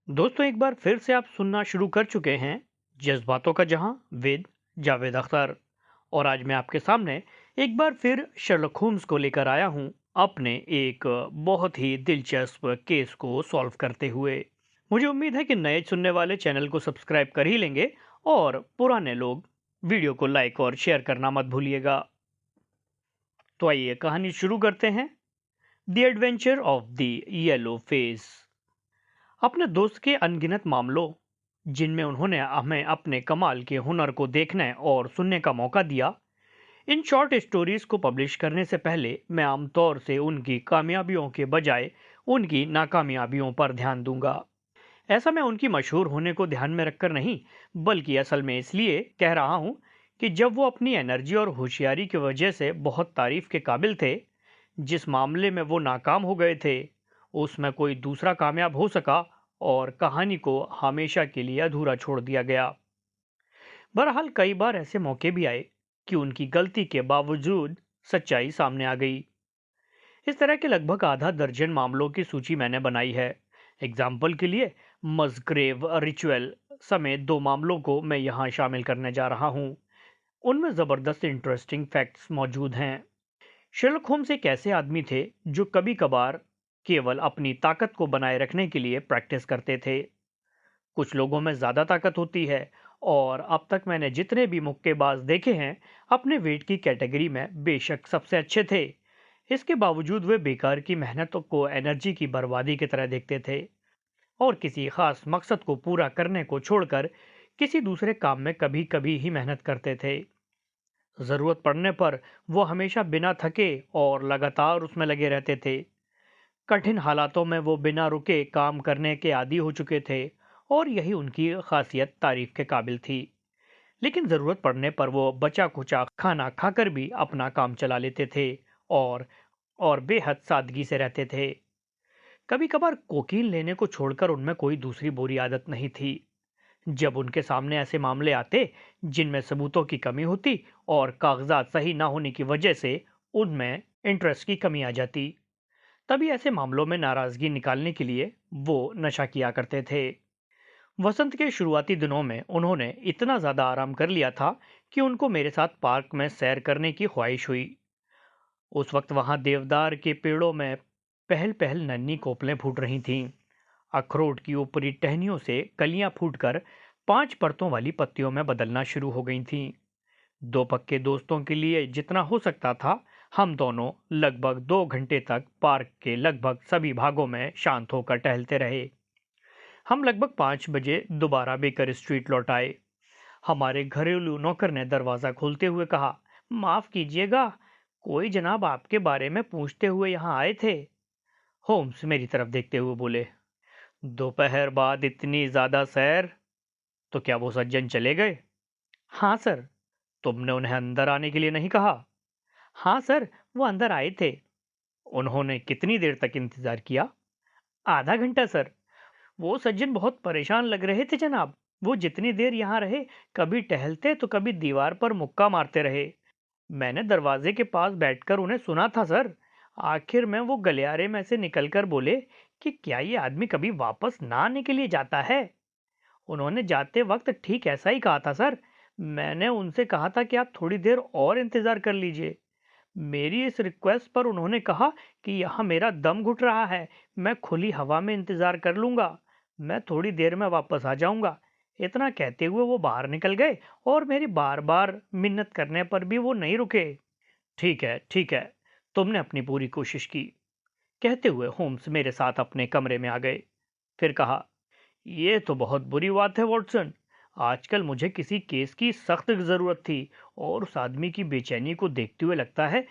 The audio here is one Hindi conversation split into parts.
दोस्तों, एक बार फिर से आप सुनना शुरू कर चुके हैं जज्बातों का जहां विद जावेद अख्तर। और आज मैं आपके सामने एक बार फिर शर्लक होम्स को लेकर आया हूं, अपने एक बहुत ही दिलचस्प केस को सॉल्व करते हुए। मुझे उम्मीद है कि नए सुनने वाले चैनल को सब्सक्राइब कर ही लेंगे, और पुराने लोग वीडियो को लाइक और शेयर करना मत भूलिएगा। तो आइए कहानी शुरू करते हैं। The adventure of the yellow face. अपने दोस्त के अनगिनत मामलों जिनमें उन्होंने हमें अपने कमाल के हुनर को देखने और सुनने का मौका दिया, इन शॉर्ट स्टोरीज को पब्लिश करने से पहले मैं आमतौर से उनकी कामयाबियों के बजाय उनकी नाकामयाबियों पर ध्यान दूंगा। ऐसा मैं उनकी मशहूर होने को ध्यान में रखकर नहीं, बल्कि असल में इसलिए कह रहा हूं कि जब वो अपनी एनर्जी और होशियारी की वजह से बहुत तारीफ के काबिल थे, जिस मामले में वो नाकाम हो गए थे उसमें कोई दूसरा कामयाब हो सका, और कहानी को हमेशा के लिए अधूरा छोड़ दिया गया। बहरहाल कई बार ऐसे मौके भी आए कि उनकी गलती के बावजूद सच्चाई सामने आ गई। इस तरह के लगभग आधा दर्जन मामलों की सूची मैंने बनाई है। एग्जाम्पल के लिए मस्ग्रेव रिचुअल समेत दो मामलों को मैं यहाँ शामिल करने जा रहा हूँ। उनमें जबरदस्त इंटरेस्टिंग फैक्ट्स मौजूद हैं। शेरलॉक होम्स एक ऐसे आदमी थे जो कभी कभार केवल अपनी ताकत को बनाए रखने के लिए प्रैक्टिस करते थे। कुछ लोगों में ज्यादा ताकत होती है, और अब तक मैंने जितने भी मुक्केबाज देखे हैं अपने वेट की कैटेगरी में बेशक सबसे अच्छे थे। इसके बावजूद वे बेकार की मेहनतों को एनर्जी की बर्बादी की तरह देखते थे, और किसी खास मकसद को पूरा करने को छोड़कर किसी दूसरे काम में कभी कभी ही मेहनत करते थे। जरूरत पड़ने पर वो हमेशा बिना थके और लगातार उसमें लगे रहते थे। कठिन हालातों में वो बिना रुके काम करने के आदी हो चुके थे, और यही उनकी खासियत तारीफ के काबिल थी। लेकिन जरूरत पड़ने पर वो बचा कुचा खाना खाकर भी अपना काम चला लेते थे, और और बेहद सादगी से रहते थे। कभी कभार कोकीन लेने को छोड़कर उनमें कोई दूसरी बुरी आदत नहीं थी। जब उनके सामने ऐसे मामले आते जिनमें सबूतों की कमी होती और कागजात सही ना होने की वजह से उनमें इंटरेस्ट की कमी आ जाती, तभी ऐसे मामलों में नाराजगी निकालने के लिए वो नशा किया करते थे। वसंत के शुरुआती दिनों में उन्होंने इतना ज्यादा आराम कर लिया था कि उनको मेरे साथ पार्क में सैर करने की ख्वाहिश हुई। उस वक्त वहां देवदार के पेड़ों में पहल पहल नन्ही कोपलें फूट रही थीं। अखरोट की ऊपरी टहनियों से कलियां फूटकर 5 परतों वाली पत्तियों में बदलना शुरू हो गई थीं। दो पक्के दोस्तों के लिए जितना हो सकता था, हम दोनों लगभग 2 घंटे तक पार्क के लगभग सभी भागों में शांत होकर टहलते रहे। हम लगभग 5 बजे दोबारा बेकर स्ट्रीट लौट आए। हमारे घरेलू नौकर ने दरवाजा खोलते हुए कहा, माफ कीजिएगा, कोई जनाब आपके बारे में पूछते हुए यहाँ आए थे। होम्स मेरी तरफ देखते हुए बोले, दोपहर बाद इतनी ज्यादा सैर? तो क्या वो सज्जन चले गए? हाँ सर। तुमने उन्हें अंदर आने के लिए नहीं कहा? हाँ सर, वो अंदर आए थे। उन्होंने कितनी देर तक इंतजार किया? आधा घंटा सर। वो सज्जन बहुत परेशान लग रहे थे जनाब। वो जितनी देर यहाँ रहे, कभी टहलते तो कभी दीवार पर मुक्का मारते रहे। मैंने दरवाजे के पास बैठकर उन्हें सुना था सर। आखिर में वो गलियारे में से निकलकर बोले कि क्या ये आदमी कभी वापस ना आने के लिए जाता है। उन्होंने जाते वक्त ठीक ऐसा ही कहा था सर। मैंने उनसे कहा था कि आप थोड़ी देर और इंतजार कर लीजिए। मेरी इस रिक्वेस्ट पर उन्होंने कहा कि यहाँ मेरा दम घुट रहा है, मैं खुली हवा में इंतजार कर लूंगा, मैं थोड़ी देर में वापस आ जाऊंगा। इतना कहते हुए वो बाहर निकल गए, और मेरी बार बार मिन्नत करने पर भी वो नहीं रुके। ठीक है, ठीक है, तुमने अपनी पूरी कोशिश की, कहते हुए होम्स मेरे साथ अपने कमरे में आ गए। फिर कहा, यह तो बहुत बुरी बात है वॉटसन। आजकल मुझे किसी केस की सख्त जरूरत थी, और उस आदमी की बेचैनी को देखते हुए लगता है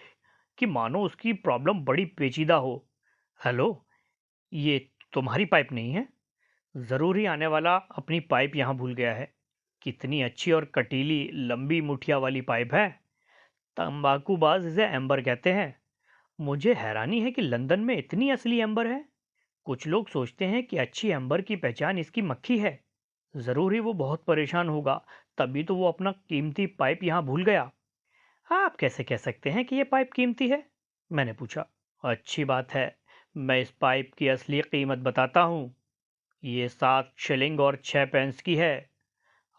कि मानो उसकी प्रॉब्लम बड़ी पेचीदा हो। हेलो, ये तुम्हारी पाइप नहीं है? जरूर ही आने वाला अपनी पाइप यहाँ भूल गया है। कितनी अच्छी और कटीली लंबी मुठिया वाली पाइप है। तंबाकूबाज इसे एम्बर कहते हैं। मुझे हैरानी है कि लंदन में इतनी असली एम्बर है। कुछ लोग सोचते हैं कि अच्छी एम्बर की पहचान इसकी मक्खी है। जरूर ही वो बहुत परेशान होगा, तभी तो वो अपना कीमती पाइप यहाँ भूल गया। आप कैसे कह सकते हैं कि ये पाइप कीमती है? मैंने पूछा। अच्छी बात है, मैं इस पाइप की असली कीमत बताता हूँ। ये 7 शिलिंग और 6 पेंस की है।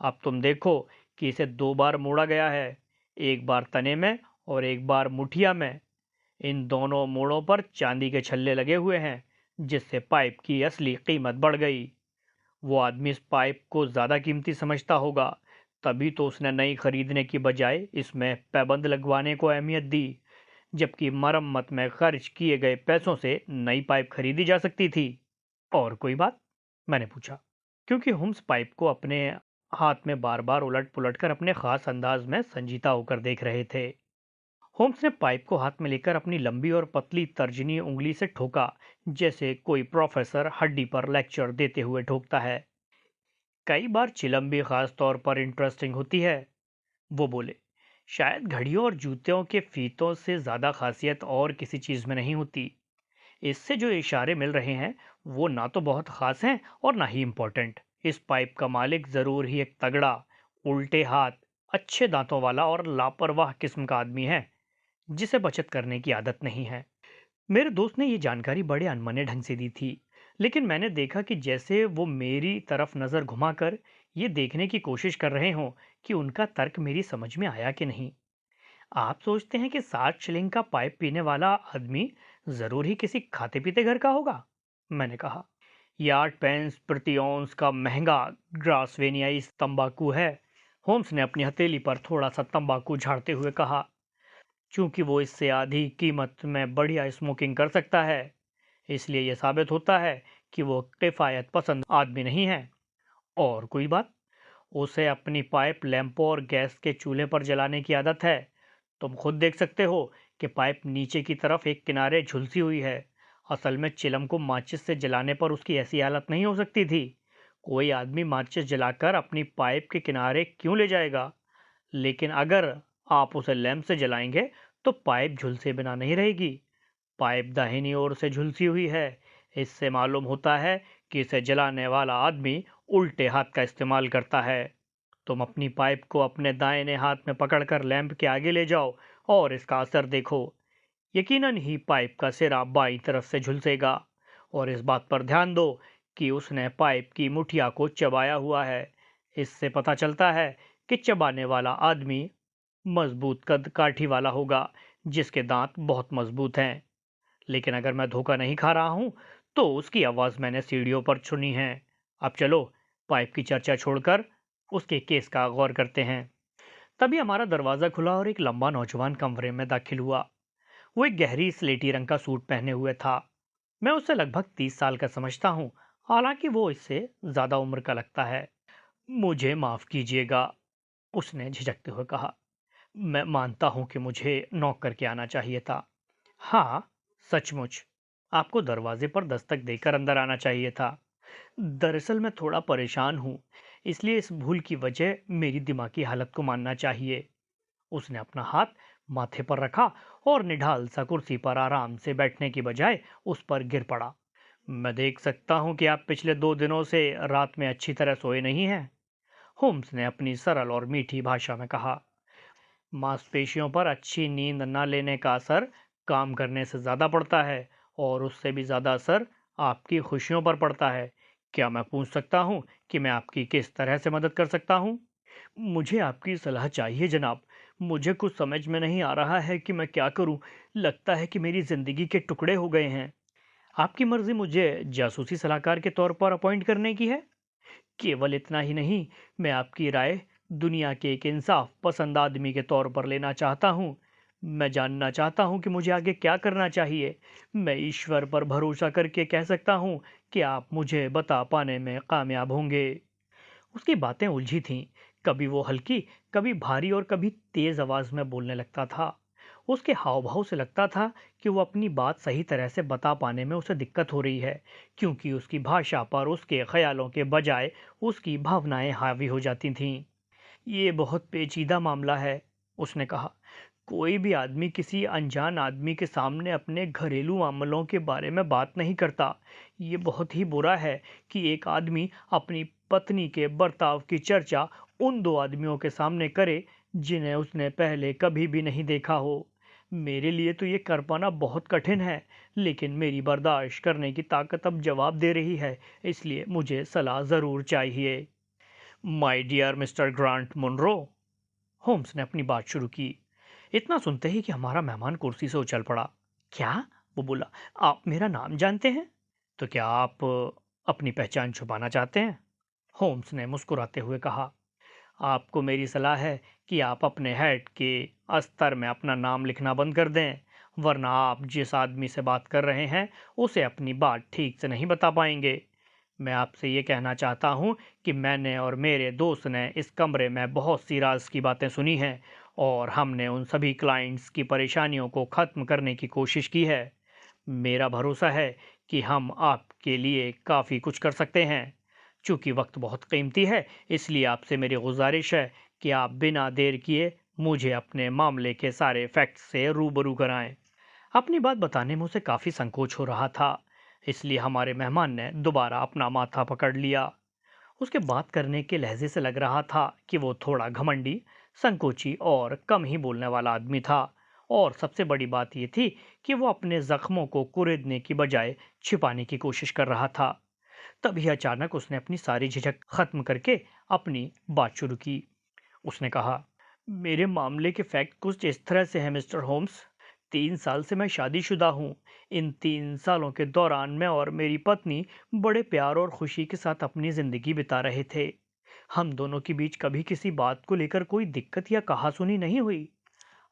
अब तुम देखो कि इसे 2 बार मोड़ा गया है, एक बार तने में और एक बार मुठिया में। इन दोनों मोड़ों पर चांदी के छल्ले लगे हुए हैं, जिससे पाइप की असली कीमत बढ़ गई। वो आदमी इस पाइप को ज्यादा कीमती समझता होगा, तभी तो उसने नई खरीदने की बजाय इसमें पैबंद लगवाने को अहमियत दी, जबकि मरम्मत में खर्च किए गए पैसों से नई पाइप खरीदी जा सकती थी। और कोई बात? मैंने पूछा, क्योंकि होम्स पाइप को अपने हाथ में बार बार उलट पुलट कर अपने खास अंदाज में संजीता होकर देख रहे थे। होम्स ने पाइप को हाथ में लेकर अपनी लंबी और पतली तर्जनी उंगली से ठोका, जैसे कोई प्रोफेसर हड्डी पर लेक्चर देते हुए ठोकता है। कई बार चिलम भी खास तौर पर इंटरेस्टिंग होती है, वो बोले। शायद घड़ियों और जूतों के फीतों से ज्यादा खासियत और किसी चीज में नहीं होती। इससे जो इशारे मिल रहे हैं वो ना तो बहुत खास हैं और ना ही इम्पोर्टेंट। इस पाइप का मालिक जरूर ही एक तगड़ा, उल्टे हाथ, अच्छे दांतों वाला और लापरवाह किस्म का आदमी है, जिसे बचत करने की आदत नहीं है। मेरे दोस्त ने ये जानकारी बड़े अनमने ढंग से दी थी, लेकिन मैंने देखा कि जैसे वो मेरी तरफ नजर घुमाकर ये देखने की कोशिश कर रहे हों कि उनका तर्क मेरी समझ में आया कि नहीं। आप सोचते हैं कि 7 शिलिंग का पाइप पीने वाला आदमी जरूर ही किसी खाते पीते घर का होगा? मैंने कहा। यह 8 पेंस प्रति औंस का महंगा ग्रासवेनियाई तंबाकू है। होम्स ने अपनी हथेली पर थोड़ा सा तंबाकू झाड़ते हुए कहा। चूंकि वो इससे आधी कीमत में बढ़िया स्मोकिंग कर सकता है, इसलिए यह साबित होता है कि वो किफायत पसंद आदमी नहीं है। और कोई बात? उसे अपनी पाइप लैंपों और गैस के चूल्हे पर जलाने की आदत है। तुम खुद देख सकते हो कि पाइप नीचे की तरफ एक किनारे झुलसी हुई है। असल में चिलम को माचिस से जलाने पर उसकी ऐसी हालत नहीं हो सकती थी। कोई आदमी माचिस जलाकर अपनी पाइप के किनारे क्यों ले जाएगा? लेकिन अगर आप उसे लैंप से जलाएंगे तो पाइप झुलसे बिना नहीं रहेगी। पाइप दाहिनी ओर से झुलसी हुई है। इससे मालूम होता है कि इसे जलाने वाला आदमी उल्टे हाथ का इस्तेमाल करता है। तुम अपनी पाइप को अपने दाहिने हाथ में पकड़कर लैंप के आगे ले जाओ और इसका असर देखो। यकीनन ही पाइप का सिरा बाईं तरफ से झुलसेगा। और इस बात पर ध्यान दो कि उसने पाइप की मुठिया को चबाया हुआ है। इससे पता चलता है कि चबाने वाला आदमी मजबूत कद काठी वाला होगा, जिसके दांत बहुत मजबूत हैं। लेकिन अगर मैं धोखा नहीं खा रहा हूं तो उसकी आवाज मैंने सीढ़ियों पर सुनी है। अब चलो पाइप की चर्चा छोड़कर उसके केस का गौर करते हैं। तभी हमारा दरवाजा खुला और एक लंबा नौजवान कमरे में दाखिल हुआ। वो एक गहरी स्लेटी रंग का सूट पहने हुए था। मैं उसे लगभग 30 साल का समझता हूँ, हालांकि वो इससे ज्यादा उम्र का लगता है। मुझे माफ कीजिएगा, उसने झिझकते हुए कहा। मैं मानता हूं कि मुझे नॉक करके आना चाहिए था। हाँ, सचमुच आपको दरवाजे पर दस्तक देकर अंदर आना चाहिए था। दरअसल मैं थोड़ा परेशान हूँ, इसलिए इस भूल की वजह मेरी दिमागी हालत को मानना चाहिए। उसने अपना हाथ माथे पर रखा और निढाल सा कुर्सी पर आराम से बैठने की बजाय उस पर गिर पड़ा। मैं देख सकता हूँ कि आप पिछले 2 दिनों से रात में अच्छी तरह सोए नहीं हैं, होम्स ने अपनी सरल और मीठी भाषा में कहा। मांसपेशियों पर अच्छी नींद न लेने का असर काम करने से ज़्यादा पड़ता है, और उससे भी ज़्यादा असर आपकी खुशियों पर पड़ता है। क्या मैं पूछ सकता हूँ कि मैं आपकी किस तरह से मदद कर सकता हूँ? मुझे आपकी सलाह चाहिए जनाब। मुझे कुछ समझ में नहीं आ रहा है कि मैं क्या करूँ। लगता है कि मेरी ज़िंदगी के टुकड़े हो गए हैं। आपकी मर्ज़ी मुझे जासूसी सलाहकार के तौर पर अपॉइंट करने की है? केवल इतना ही नहीं, मैं आपकी राय दुनिया के एक इंसाफ पसंद आदमी के तौर पर लेना चाहता हूँ। मैं जानना चाहता हूँ कि मुझे आगे क्या करना चाहिए। मैं ईश्वर पर भरोसा करके कह सकता हूँ कि आप मुझे बता पाने में कामयाब होंगे। उसकी बातें उलझी थीं। कभी वो हल्की, कभी भारी और कभी तेज आवाज में बोलने लगता था। उसके हाव भाव से लगता था कि वो अपनी बात सही तरह से बता पाने में उसे दिक्कत हो रही है, क्योंकि उसकी भाषा पर उसके ख्यालों के बजाय उसकी भावनाएं हावी हो जाती थीं। ये बहुत पेचीदा मामला है, उसने कहा। कोई भी आदमी किसी अनजान आदमी के सामने अपने घरेलू मामलों के बारे में बात नहीं करता। ये बहुत ही बुरा है कि एक आदमी अपनी पत्नी के बर्ताव की चर्चा उन 2 आदमियों के सामने करे जिन्हें उसने पहले कभी भी नहीं देखा हो। मेरे लिए तो ये कर पाना बहुत कठिन है, लेकिन मेरी बर्दाश्त करने की ताकत अब जवाब दे रही है, इसलिए मुझे सलाह ज़रूर चाहिए। My dear mister Grant Munro, Holmes ने अपनी बात शुरू की। इतना सुनते ही कि हमारा मेहमान कुर्सी से उछल पड़ा। क्या? वो बोला। आप मेरा नाम जानते हैं? तो क्या आप अपनी पहचान छुपाना चाहते हैं? होम्स ने मुस्कुराते हुए कहा। आपको मेरी सलाह है कि आप अपने हेड के अस्तर में अपना नाम लिखना बंद कर दें, वरना आप जिस आदमी से बात कर रहे हैं उसे अपनी बात ठीक से नहीं बता पाएंगे। मैं आपसे ये कहना चाहता हूँ कि मैंने और मेरे दोस्त ने इस कमरे में बहुत सी राज की बातें सुनी हैं और हमने उन सभी क्लाइंट्स की परेशानियों को ख़त्म करने की कोशिश की है। मेरा भरोसा है कि हम आपके लिए काफ़ी कुछ कर सकते हैं। चूंकि वक्त बहुत कीमती है, इसलिए आपसे मेरी गुजारिश है कि आप बिना देर किए मुझे अपने मामले के सारे फैक्ट्स से रूबरू कराएं। अपनी बात बताने में उसे काफ़ी संकोच हो रहा था, इसलिए हमारे मेहमान ने दोबारा अपना माथा पकड़ लिया। उसके बात करने के लहजे से लग रहा था कि वो थोड़ा घमंडी, संकोची और कम ही बोलने वाला आदमी था। और सबसे बड़ी बात यह थी कि वो अपने जख्मों को कुरेदने की बजाय छिपाने की कोशिश कर रहा था। तभी अचानक उसने अपनी सारी झिझक खत्म करके अपनी बात शुरू की। उसने कहा, मेरे मामले के फैक्ट कुछ इस तरह से हैं मिस्टर होम्स। 3 साल से मैं शादीशुदा हूँ। इन 3 सालों के दौरान मैं और मेरी पत्नी बड़े प्यार और खुशी के साथ अपनी जिंदगी बिता रहे थे। हम दोनों के बीच कभी किसी बात को लेकर कोई दिक्कत या कहासुनी नहीं हुई।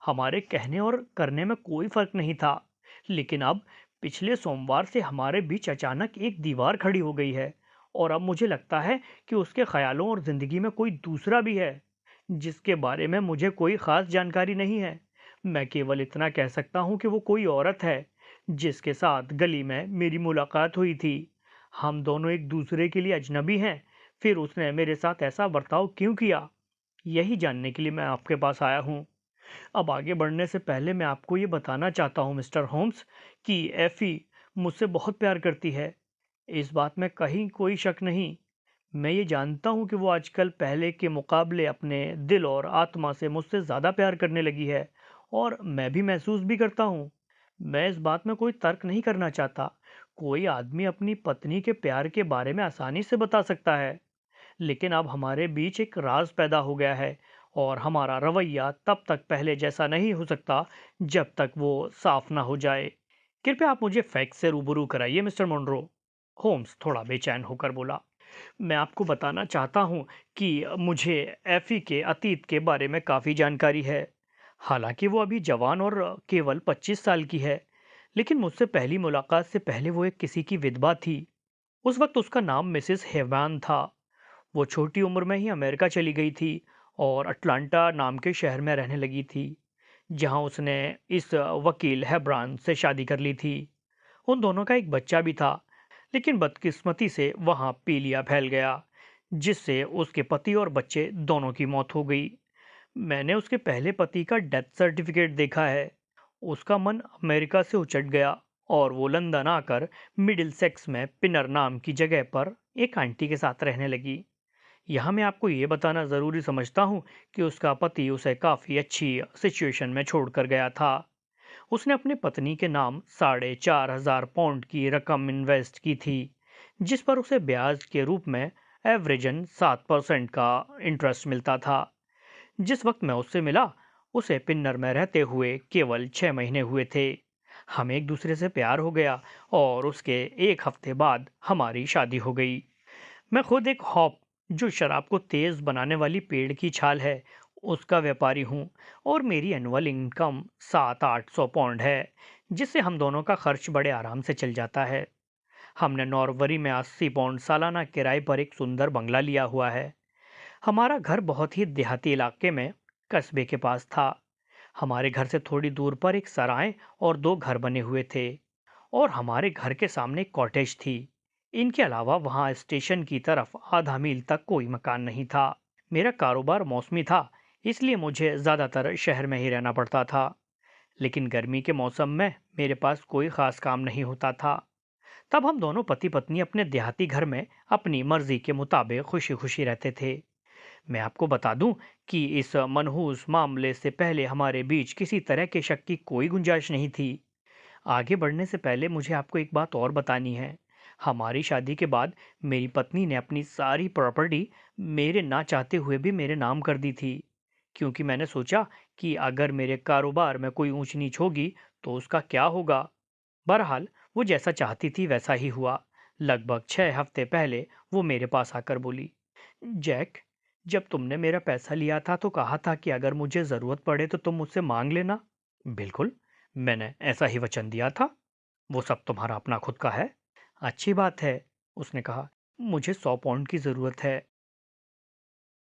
हमारे कहने और करने में कोई फर्क नहीं था। लेकिन अब पिछले सोमवार से हमारे बीच अचानक एक दीवार खड़ी हो गई है और अब मुझे लगता है कि उसके ख्यालों और जिंदगी में कोई दूसरा भी है, जिसके बारे में मुझे कोई खास जानकारी नहीं है। मैं केवल इतना कह सकता हूँ कि वो कोई औरत है जिसके साथ गली में मेरी मुलाकात हुई थी। हम दोनों एक दूसरे के लिए अजनबी हैं। फिर उसने मेरे साथ ऐसा बर्ताव क्यों किया, यही जानने के लिए मैं आपके पास आया हूँ। अब आगे बढ़ने से पहले मैं आपको ये बताना चाहता हूँ मिस्टर होम्स कि एफी मुझसे बहुत प्यार करती है। इस बात में कहीं कोई शक नहीं। मैं ये जानता हूँ कि वो आजकल पहले के मुकाबले अपने दिल और आत्मा से मुझसे ज़्यादा प्यार करने लगी है, और मैं भी महसूस भी करता हूँ। मैं इस बात में कोई तर्क नहीं करना चाहता। कोई आदमी अपनी पत्नी के प्यार के बारे में आसानी से बता सकता है, लेकिन अब हमारे बीच एक राज पैदा हो गया है और हमारा रवैया तब तक पहले जैसा नहीं हो सकता जब तक वो साफ ना हो जाए। कृपया आप मुझे फैक्ट से रूबरू कराइए मिस्टर मोनरो। होम्स थोड़ा बेचैन होकर बोला। मैं आपको बताना चाहता हूँ कि मुझे एफी के अतीत के बारे में काफ़ी जानकारी है। हालांकि वो अभी जवान और केवल 25 साल की है, लेकिन मुझसे पहली मुलाकात से पहले वो एक किसी की विधवा थी। उस वक्त उसका नाम मिसेस हेवान था। वो छोटी उम्र में ही अमेरिका चली गई थी और अटलांटा नाम के शहर में रहने लगी थी, जहां उसने इस वकील हेब्रान से शादी कर ली थी। उन दोनों का एक बच्चा भी था, लेकिन बदकिस्मती से वहां पीलिया फैल गया, जिससे उसके पति और बच्चे दोनों की मौत हो गई। मैंने उसके पहले पति का डेथ सर्टिफिकेट देखा है। उसका मन अमेरिका से उचट गया और वो लंदन आकर मिडिल सेक्स में पिनर नाम की जगह पर एक आंटी के साथ रहने लगी। यहाँ मैं आपको ये बताना ज़रूरी समझता हूँ कि उसका पति उसे काफ़ी अच्छी सिचुएशन में छोड़कर गया था। उसने अपनी पत्नी के नाम 4,500 पाउंड की रकम इन्वेस्ट की थी, जिस पर उसे ब्याज के रूप में एवरेजन 7% का इंटरेस्ट मिलता था। जिस वक्त मैं उससे मिला, उसे पिन्नर में रहते हुए केवल 6 महीने हुए थे। हमें एक दूसरे से प्यार हो गया और उसके एक हफ्ते बाद हमारी शादी हो गई। मैं खुद एक हॉप, जो शराब को तेज बनाने वाली पेड़ की छाल है, उसका व्यापारी हूँ और मेरी एनुअल इनकम 700-800 पाउंड है, जिससे हम दोनों का खर्च बड़े आराम से चल जाता है। हमने नॉर्वरी में 80 पाउंड सालाना किराए पर एक सुंदर बंगला लिया हुआ है। हमारा घर बहुत ही देहाती इलाके में कस्बे के पास था। हमारे घर से थोड़ी दूर पर एक सराय और 2 घर बने हुए थे, और हमारे घर के सामने एक कॉटेज थी। इनके अलावा वहां स्टेशन की तरफ आधा मील तक कोई मकान नहीं था। मेरा कारोबार मौसमी था, इसलिए मुझे ज़्यादातर शहर में ही रहना पड़ता था। लेकिन गर्मी के मौसम में मेरे पास कोई ख़ास काम नहीं होता था। तब हम दोनों पति पत्नी अपने देहाती घर में अपनी मर्जी के मुताबिक खुशी खुशी रहते थे। मैं आपको बता दूं कि इस मनहूस मामले से पहले हमारे बीच किसी तरह के शक की कोई गुंजाइश नहीं थी। आगे बढ़ने से पहले मुझे आपको एक बात और बतानी है। हमारी शादी के बाद मेरी पत्नी ने अपनी सारी प्रॉपर्टी मेरे ना चाहते हुए भी मेरे नाम कर दी थी, क्योंकि मैंने सोचा कि अगर मेरे कारोबार में कोई ऊंच नीच होगी तो उसका क्या होगा। बहरहाल वो जैसा चाहती थी वैसा ही हुआ। लगभग 6 हफ्ते पहले वो मेरे पास आकर बोली, जैक, जब तुमने मेरा पैसा लिया था तो कहा था कि अगर मुझे ज़रूरत पड़े तो तुम मुझसे मांग लेना। बिल्कुल, मैंने ऐसा ही वचन दिया था। वो सब तुम्हारा अपना खुद का है। अच्छी बात है, उसने कहा। मुझे 100 पाउंड की ज़रूरत है।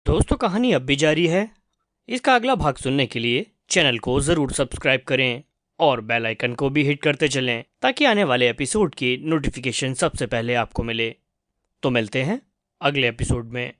दोस्तों, कहानी अब भी जारी है। इसका अगला भाग सुनने के लिए चैनल को ज़रूर सब्सक्राइब करें और बेल आइकन को भी हिट करते चलें ताकि आने वाले एपिसोड की नोटिफिकेशन सबसे पहले आपको मिले। तो मिलते हैं अगले एपिसोड में।